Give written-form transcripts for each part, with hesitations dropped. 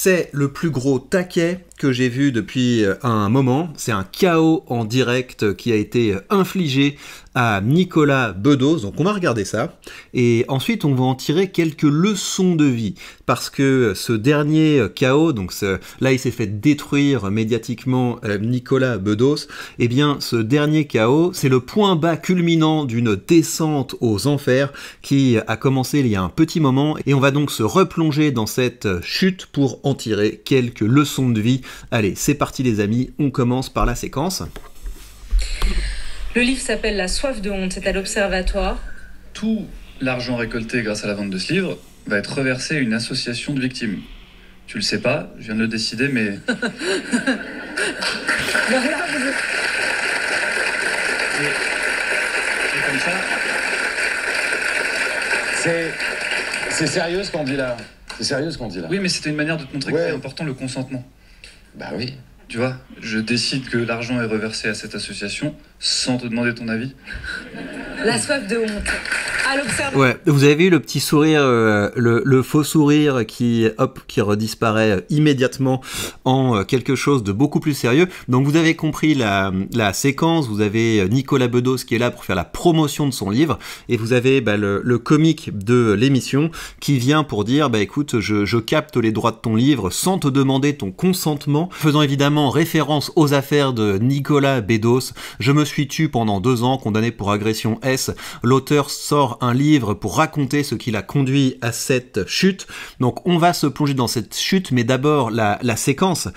c'est le plus gros taquet que j'ai vu depuis un moment. C'est un chaos en direct qui a été infligé à Nicolas Bedos. Donc on va regarder ça. Et ensuite on va en tirer quelques leçons de vie. Parce que ce dernier chaos, donc là il s'est fait détruire médiatiquement Nicolas Bedos. Eh bien ce dernier chaos, c'est le point bas culminant d'une descente aux enfers qui a commencé il y a un petit moment. Et on va donc se replonger dans cette chute pour en tirer quelques leçons de vie. Allez, c'est parti les amis, on commence par la séquence. Le livre s'appelle La soif de honte, c'est à l'Observatoire. Tout l'argent récolté grâce à la vente de ce livre va être reversé à une association de victimes. Tu le sais pas, je viens de le décider, mais... Voilà, C'est comme ça. C'est sérieux ce qu'on dit là. C'est sérieux ce qu'on dit là. Oui, mais c'était une manière de te montrer que c'est important le consentement. Bah oui. Tu vois, je décide que l'argent est reversé à cette association sans te demander ton avis. La soif de honte. À l'Observatoire. Ouais, vous avez vu le petit sourire, le faux sourire qui redisparaît immédiatement en quelque chose de beaucoup plus sérieux. Donc vous avez compris la séquence, vous avez Nicolas Bedos qui est là pour faire la promotion de son livre, et vous avez le comique de l'émission qui vient pour dire, écoute, je capte les droits de ton livre sans te demander ton consentement, faisant évidemment référence aux affaires de Nicolas Bedos. Je me suis tué pendant 2 ans, condamné pour agression S. L'auteur sort un livre pour raconter ce qui l'a conduit à cette chute. Donc on va se plonger dans cette chute, mais d'abord la séquence.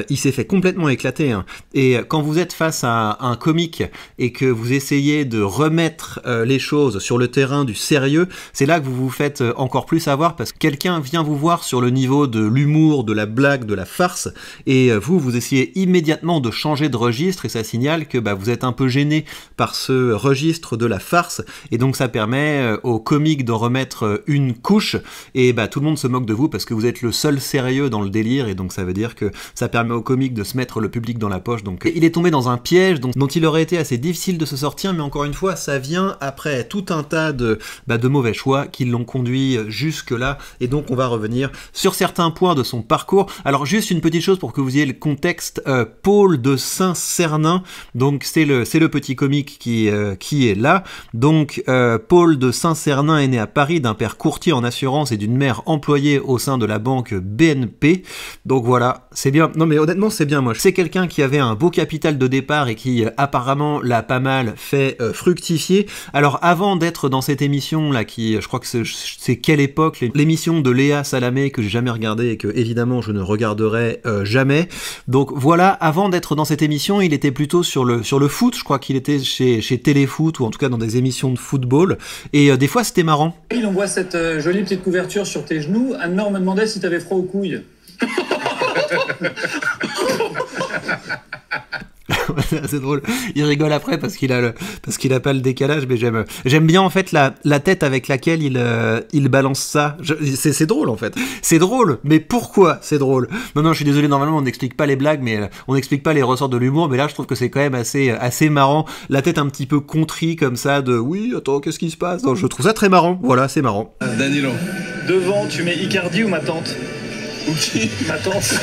Il s'est fait complètement éclater. Hein. Et quand vous êtes face à un comique et que vous essayez de remettre les choses sur le terrain du sérieux, c'est là que vous vous faites encore plus avoir, parce que quelqu'un vient vous voir sur le niveau de l'humour, de la blague, de la farce, et vous essayez immédiatement de changer de registre, et ça signale que vous êtes un peu gêné par ce registre de la farce, et donc ça permet au comique de remettre une couche, et tout le monde se moque de vous parce que vous êtes le seul sérieux dans le délire, et donc ça veut dire que ça permet au comique de se mettre le public dans la poche. Donc il est tombé dans un piège dont il aurait été assez difficile de se sortir, mais encore une fois ça vient après tout un tas de mauvais choix qui l'ont conduit jusque là, et donc on va revenir sur certains points de son parcours. Alors juste une petite chose pour que vous ayez le contexte, Paul de Saint-Cernin, donc c'est le petit comique qui est là. Donc Paul de Saint-Cernin est né à Paris d'un père courtier en assurance et d'une mère employée au sein de la banque BNP. Donc voilà, c'est bien. Non mais honnêtement c'est bien moche. C'est quelqu'un qui avait un beau capital de départ et qui apparemment l'a pas mal fait fructifier. Alors avant d'être dans cette émission là, je crois que c'est quelle époque, l'émission de Léa Salamé que j'ai jamais regardé et que évidemment je ne regarderai jamais. Donc voilà, avant d'être dans cette émission, il était plutôt sur le foot. Je crois qu'il était chez Téléfoot, ou en tout cas dans des émissions de football, et des fois c'était marrant. Il envoie cette jolie petite couverture sur tes genoux. Anne-Laure me demandait si t'avais froid aux couilles. C'est drôle, il rigole après parce qu'il a pas le décalage, mais j'aime bien en fait la tête avec laquelle il balance ça. C'est drôle en fait, c'est drôle, mais pourquoi c'est drôle? Non, je suis désolé, normalement on n'explique pas les blagues, mais on n'explique pas les ressorts de l'humour, mais là je trouve que c'est quand même assez marrant, la tête un petit peu contrie comme ça, de oui, attends, qu'est-ce qui se passe? Non, je trouve ça très marrant, voilà, c'est marrant. Danilo. Devant, tu mets Icardi ou ma tante? Ou qui? Ma tante.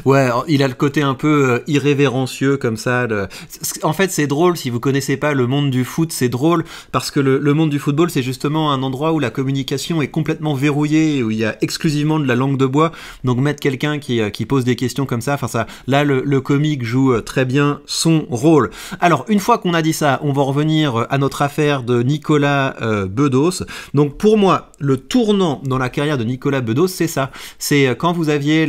Ouais, il a le côté un peu irrévérencieux comme ça. En fait, c'est drôle, si vous connaissez pas le monde du foot, c'est drôle parce que le monde du football, c'est justement un endroit où la communication est complètement verrouillée, où il y a exclusivement de la langue de bois. Donc mettre quelqu'un qui pose des questions comme ça, là le comique joue très bien son rôle. Alors une fois qu'on a dit ça, on va revenir à notre affaire de Nicolas Bedos. Donc pour moi, le tournant dans la carrière de Nicolas Bedos, c'est ça. C'est quand vous aviez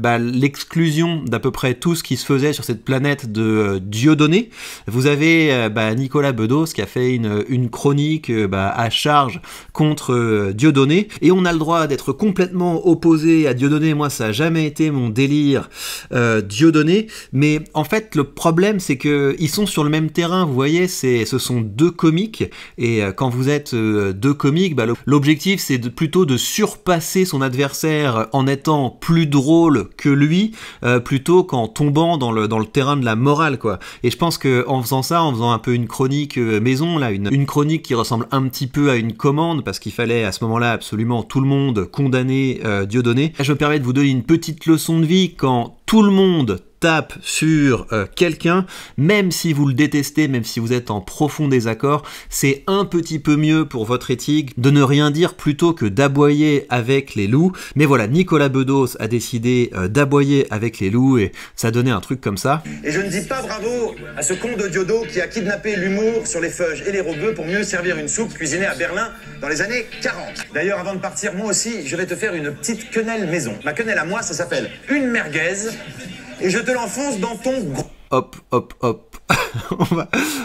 l'exclusion d'à peu près tout ce qui se faisait sur cette planète de Dieudonné. Vous avez Nicolas Bedos qui a fait une chronique à charge contre Dieudonné, et on a le droit d'être complètement opposé à Dieudonné. Moi, ça a jamais été mon délire Dieudonné, mais en fait, le problème, c'est que ils sont sur le même terrain. Vous voyez, ce sont deux comiques, et quand vous êtes deux comiques, l'objectif, c'est plutôt de surpasser son adversaire en étant plus drôle que lui, plutôt qu'en tombant dans le terrain de la morale, quoi. Et je pense que en faisant ça, en faisant un peu une chronique maison, là, une chronique qui ressemble un petit peu à une commande, parce qu'il fallait à ce moment-là absolument tout le monde condamner Dieudonné, je me permets de vous donner une petite leçon de vie. Quand tout le monde tape sur quelqu'un, même si vous le détestez, même si vous êtes en profond désaccord, c'est un petit peu mieux pour votre éthique de ne rien dire plutôt que d'aboyer avec les loups. Mais voilà, Nicolas Bedos a décidé d'aboyer avec les loups et ça donnait un truc comme ça. Et je ne dis pas bravo à ce con de Diodo qui a kidnappé l'humour sur les feuilles et les rebeux pour mieux servir une soupe cuisinée à Berlin dans les années 40. D'ailleurs, avant de partir, moi aussi, je vais te faire une petite quenelle maison. Ma quenelle à moi, ça s'appelle une merguez. Et je te l'enfonce dans ton gros... Hop, hop, hop.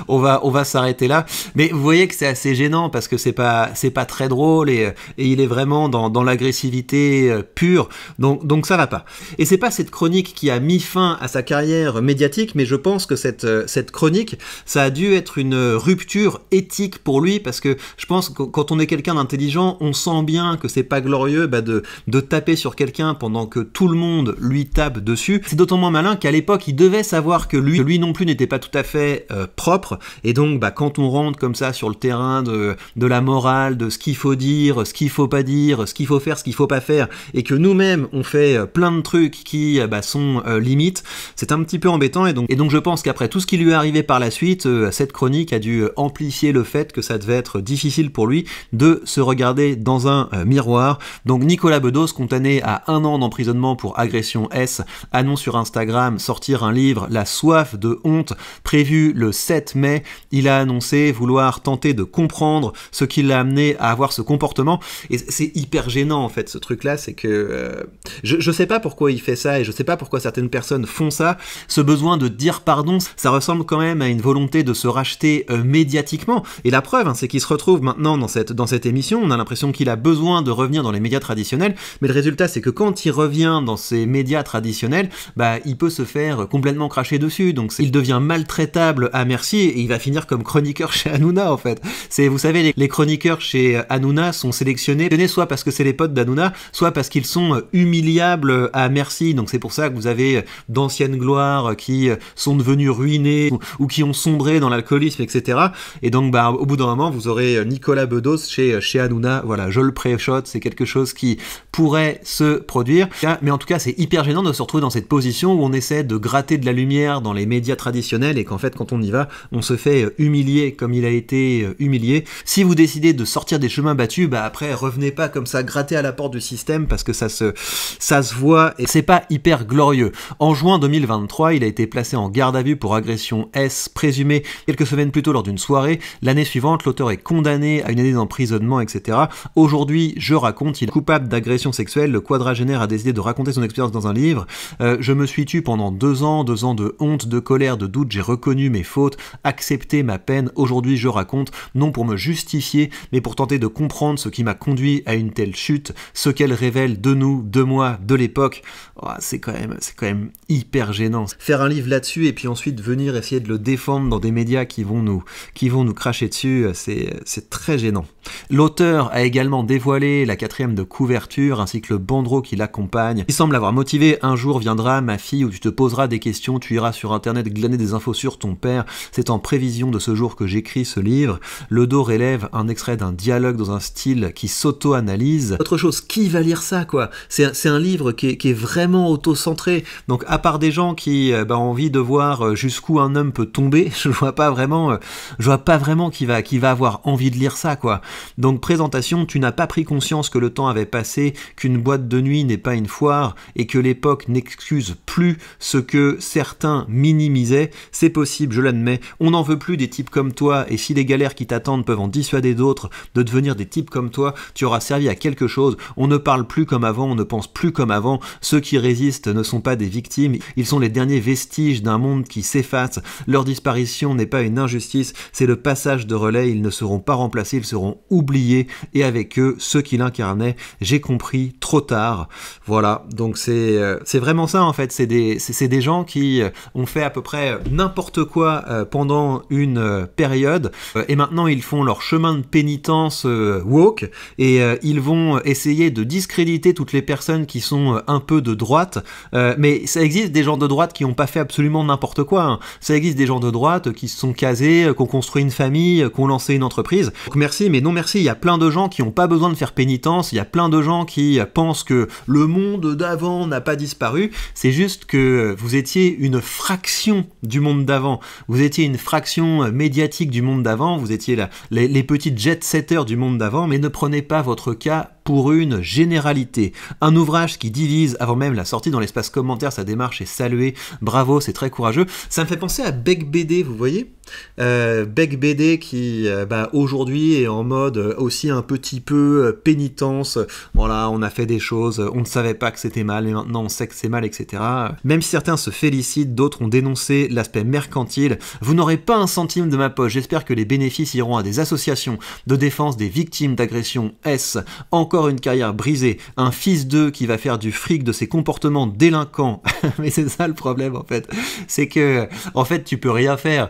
on va s'arrêter là. Mais vous voyez que c'est assez gênant parce que c'est pas très drôle et il est vraiment dans l'agressivité pure. Donc ça va pas. Et c'est pas cette chronique qui a mis fin à sa carrière médiatique, mais je pense que cette chronique, ça a dû être une rupture éthique pour lui parce que je pense que quand on est quelqu'un d'intelligent, on sent bien que c'est pas glorieux de taper sur quelqu'un pendant que tout le monde lui tape dessus. C'est d'autant moins malin qu'à l'époque, il devait savoir que lui non plus n'était pas tout à fait propre, et donc quand on rentre comme ça sur le terrain de la morale, de ce qu'il faut dire, ce qu'il faut pas dire, ce qu'il faut faire, ce qu'il faut pas faire, et que nous-mêmes on fait plein de trucs qui sont limites, c'est un petit peu embêtant, et donc je pense qu'après tout ce qui lui est arrivé par la suite, cette chronique a dû amplifier le fait que ça devait être difficile pour lui de se regarder dans un miroir. Donc Nicolas Bedos, condamné à 1 an d'emprisonnement pour agression S, annonce sur Instagram sortir un livre, La soif de honte, prévu le 7 mai. Il a annoncé vouloir tenter de comprendre ce qui l'a amené à avoir ce comportement. Et c'est hyper gênant en fait ce truc-là, c'est que je sais pas pourquoi il fait ça et je sais pas pourquoi certaines personnes font ça. Ce besoin de dire pardon, ça ressemble quand même à une volonté de se racheter médiatiquement. Et la preuve, c'est qu'il se retrouve maintenant dans cette émission. On a l'impression qu'il a besoin de revenir dans les médias traditionnels, mais le résultat c'est que quand il revient dans ces médias traditionnels, il peut se faire complètement cracher dessus. Donc il devient maltraitable à merci et il va finir comme chroniqueur chez Hanouna en fait. Vous savez, les chroniqueurs chez Hanouna sont sélectionnés soit parce que c'est les potes d'Hanouna, soit parce qu'ils sont humiliables à merci. Donc c'est pour ça que vous avez d'anciennes gloires qui sont devenues ruinées ou qui ont sombré dans l'alcoolisme, etc. Et donc au bout d'un moment, vous aurez Nicolas Bedos chez Hanouna. Voilà, je le pré-shot, c'est quelque chose qui pourrait se produire. Mais en tout cas, c'est hyper gênant de se retrouver dans cette position où on essaie de gratter de la lumière dans les médias traditionnels et qu'en fait, quand on y va, on se fait humilier comme il a été humilié. Si vous décidez de sortir des chemins battus, après, revenez pas comme ça gratter à la porte du système parce que ça se voit et c'est pas hyper glorieux. En juin 2023, il a été placé en garde à vue pour agression S présumée quelques semaines plus tôt lors d'une soirée. L'année suivante, l'auteur est condamné à 1 année d'emprisonnement, etc. Aujourd'hui, je raconte, il est coupable d'agression sexuelle. Le quadragénaire a décidé de raconter son expérience dans un livre. Je me suis tue pendant 2 ans de honte, de colère, de doute. J'ai reconnu mes fautes, accepté ma peine. Aujourd'hui, je raconte, non pour me justifier, mais pour tenter de comprendre ce qui m'a conduit à une telle chute, ce qu'elle révèle de nous, de moi, de l'époque. C'est quand même hyper gênant. Faire un livre là-dessus et puis ensuite venir essayer de le défendre dans des médias qui vont nous cracher dessus, c'est très gênant. L'auteur a également dévoilé la 4e de couverture ainsi que le bandeau qui l'accompagne. Il semble avoir motivé: un jour viendra, ma fille, où tu te poseras des questions, tu iras sur internet glaner des infos sur ton père. C'est en prévision de ce jour que j'écris ce livre. Le dos relève un extrait d'un dialogue dans un style qui s'auto-analyse. Autre chose, qui va lire ça, quoi? C'est un livre qui est vraiment auto-centré. Donc à part des gens qui ont envie de voir jusqu'où un homme peut tomber, je vois pas vraiment qui va avoir envie de lire ça, quoi. Donc présentation: tu n'as pas pris conscience que le temps avait passé, qu'une boîte de nuit n'est pas une foire et que l'époque n'excuse plus ce que certains minimisaient. C'est possible, je l'admets. On n'en veut plus des types comme toi, et si les galères qui t'attendent peuvent en dissuader d'autres de devenir des types comme toi, tu auras servi à quelque chose. On ne parle plus comme avant, on ne pense plus comme avant. Ceux qui résistent ne sont pas des victimes, ils sont les derniers vestiges d'un monde qui s'efface. Leur disparition n'est pas une injustice, c'est le passage de relais. Ils ne seront pas remplacés, ils seront oubliés, et avec eux, ceux qui l'incarnaient. J'ai compris trop tard. Voilà, donc c'est vraiment ça en fait. C'est des gens qui ont fait à peu près n'importe n'importe quoi pendant une période, et maintenant ils font leur chemin de pénitence woke, et ils vont essayer de discréditer toutes les personnes qui sont un peu de droite, mais ça existe des gens de droite qui n'ont pas fait absolument n'importe quoi, hein. Ça existe des gens de droite qui se sont casés, qui ont construit une famille, qui ont lancé une entreprise. Donc merci, mais non merci, il y a plein de gens qui n'ont pas besoin de faire pénitence, il y a plein de gens qui pensent que le monde d'avant n'a pas disparu, c'est juste que vous étiez une fraction du monde d'avant, vous étiez une fraction médiatique du monde d'avant, vous étiez les petits jet-setters du monde d'avant, mais ne prenez pas votre cas pour une généralité. Un ouvrage qui divise avant même la sortie dans l'espace commentaire, sa démarche est saluée, bravo, c'est très courageux. Ça me fait penser à Beck BD, vous voyez, Beck BD qui aujourd'hui est en mode aussi un petit peu pénitence, voilà, on a fait des choses, on ne savait pas que c'était mal, et maintenant on sait que c'est mal, etc. Même si certains se félicitent, d'autres ont dénoncé l'aspect mercantile. Vous n'aurez pas un centime de ma poche, j'espère que les bénéfices iront à des associations de défense des victimes d'agressions. Encore une carrière brisée, un fils d'eux qui va faire du fric de ses comportements délinquants. Mais c'est ça le problème en fait, c'est que en fait tu peux rien faire,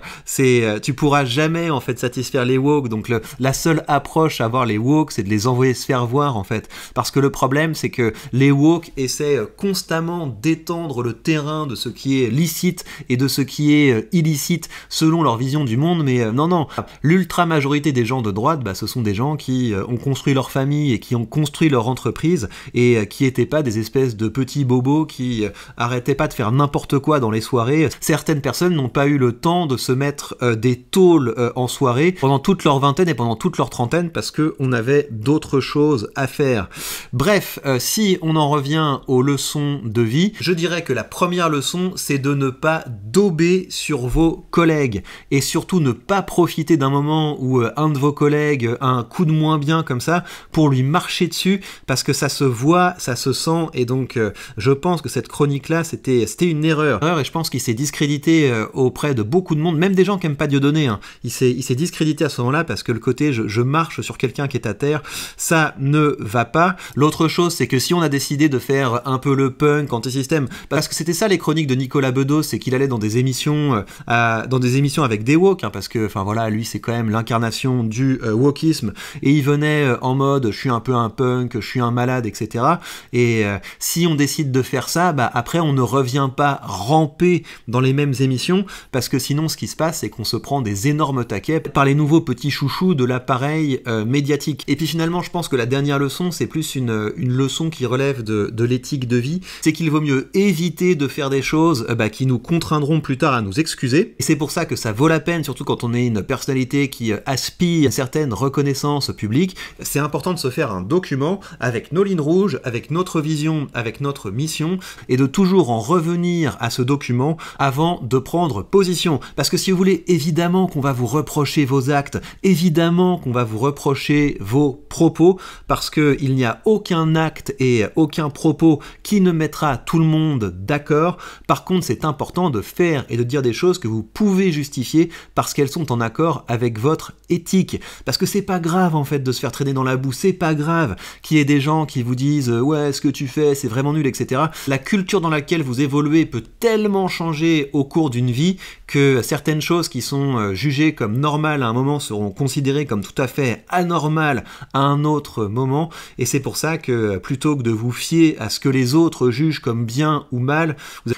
tu pourras jamais en fait satisfaire les woke, donc la seule approche à avoir les woke c'est de les envoyer se faire voir en fait, parce que le problème c'est que les woke essaient constamment d'étendre le terrain de ce qui est licite et de ce qui est illicite selon leur vision du monde, mais non, l'ultra majorité des gens de droite, ce sont des gens qui ont construit leur famille et qui ont construit leur entreprise et qui n'étaient pas des espèces de petits bobos qui arrêtaient pas de faire n'importe quoi dans les soirées. Certaines personnes n'ont pas eu le temps de se mettre des tôles en soirée pendant toute leur vingtaine et pendant toute leur trentaine parce qu'on avait d'autres choses à faire. Bref, si on en revient aux leçons de vie, je dirais que la première leçon, c'est de ne pas dauber sur vos collègues et surtout ne pas profiter d'un moment où un de vos collègues a un coup de moins bien comme ça pour lui marcher dessus, parce que ça se voit, ça se sent, et donc je pense que cette chronique-là, c'était une erreur, et je pense qu'il s'est discrédité auprès de beaucoup de monde, même des gens qui n'aiment pas Dieudonné, hein. Il s'est discrédité à ce moment-là, parce que le côté je marche sur quelqu'un qui est à terre, ça ne va pas. L'autre chose, c'est que si on a décidé de faire un peu le punk anti-système, parce que c'était ça les chroniques de Nicolas Bedos, c'est qu'il allait dans des émissions avec des woke, hein, parce que, enfin voilà, lui c'est quand même l'incarnation du wokisme, et il venait en mode je suis un peu un punk, je suis un malade, etc. Et si on décide de faire ça, après on ne revient pas ramper dans les mêmes émissions, parce que sinon ce qui se passe c'est qu'on se prend des énormes taquets par les nouveaux petits chouchous de l'appareil médiatique. Et puis finalement je pense que la dernière leçon c'est plus une leçon qui relève de l'éthique de vie, c'est qu'il vaut mieux éviter de faire des choses qui nous contraindront plus tard à nous excuser, et c'est pour ça que ça vaut la peine, surtout quand on est une personnalité qui aspire à certaines reconnaissances publiques, c'est important de se faire un document avec nos lignes rouges, avec notre vision, avec notre mission, et de toujours en revenir à ce document avant de prendre position. Parce que si vous voulez, évidemment qu'on va vous reprocher vos actes, évidemment qu'on va vous reprocher vos propos, parce qu'il n'y a aucun acte et aucun propos qui ne mettra tout le monde d'accord. Par contre, c'est important de faire et de dire des choses que vous pouvez justifier parce qu'elles sont en accord avec votre éthique. Parce que c'est pas grave en fait de se faire traîner dans la boue, c'est pas grave qu'il y ait des gens qui vous disent ouais, ce que tu fais c'est vraiment nul, etc. La culture dans laquelle vous évoluez peut tellement changer au cours d'une vie que certaines choses qui sont jugées comme normales à un moment seront considérées comme tout à fait anormales à un autre moment, et c'est pour ça que plutôt que de vous fier à ce que les autres jugent comme bien ou mal,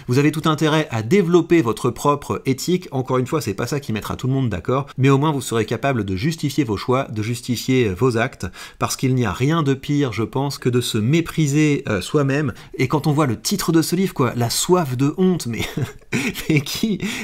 vous avez tout intérêt à développer votre propre éthique. Encore une fois, c'est pas ça qui mettra tout le monde d'accord, mais au moins vous serez capable de justifier vos choix, de justifier vos actes, parce qu'il n'y a rien de pire, je pense, que de se mépriser soi-même. Et quand on voit le titre de ce livre, quoi, la soif de honte,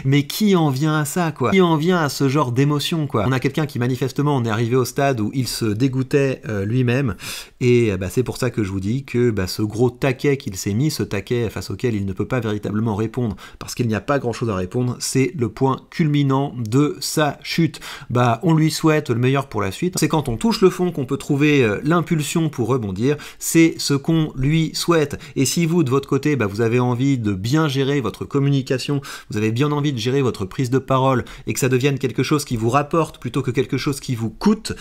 mais qui en vient à ça, quoi? Qui en vient à ce genre d'émotion, quoi? On a quelqu'un qui manifestement en est arrivé au stade où il se dégoûtait lui-même, et c'est pour ça que je vous dis que ce gros taquet qu'il s'est mis, ce taquet face auquel il ne peut pas véritablement répondre, parce qu'il n'y a pas grand-chose à répondre, c'est le point culminant de sa chute. On lui souhaite le meilleur pour la suite. C'est quand on touche le fond qu'on peut trouver l'impulsion pour rebondir, c'est ce qu'on lui souhaite. Et si vous, de votre côté, vous avez envie de bien gérer votre communication, vous avez bien envie de gérer votre prise de parole, et que ça devienne quelque chose qui vous rapporte plutôt que quelque chose qui vous coûte,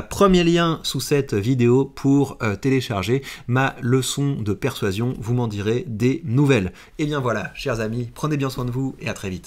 premier lien sous cette vidéo pour télécharger ma leçon de persuasion, vous m'en direz des nouvelles. Et bien voilà, chers amis, prenez bien soin de vous et à très vite.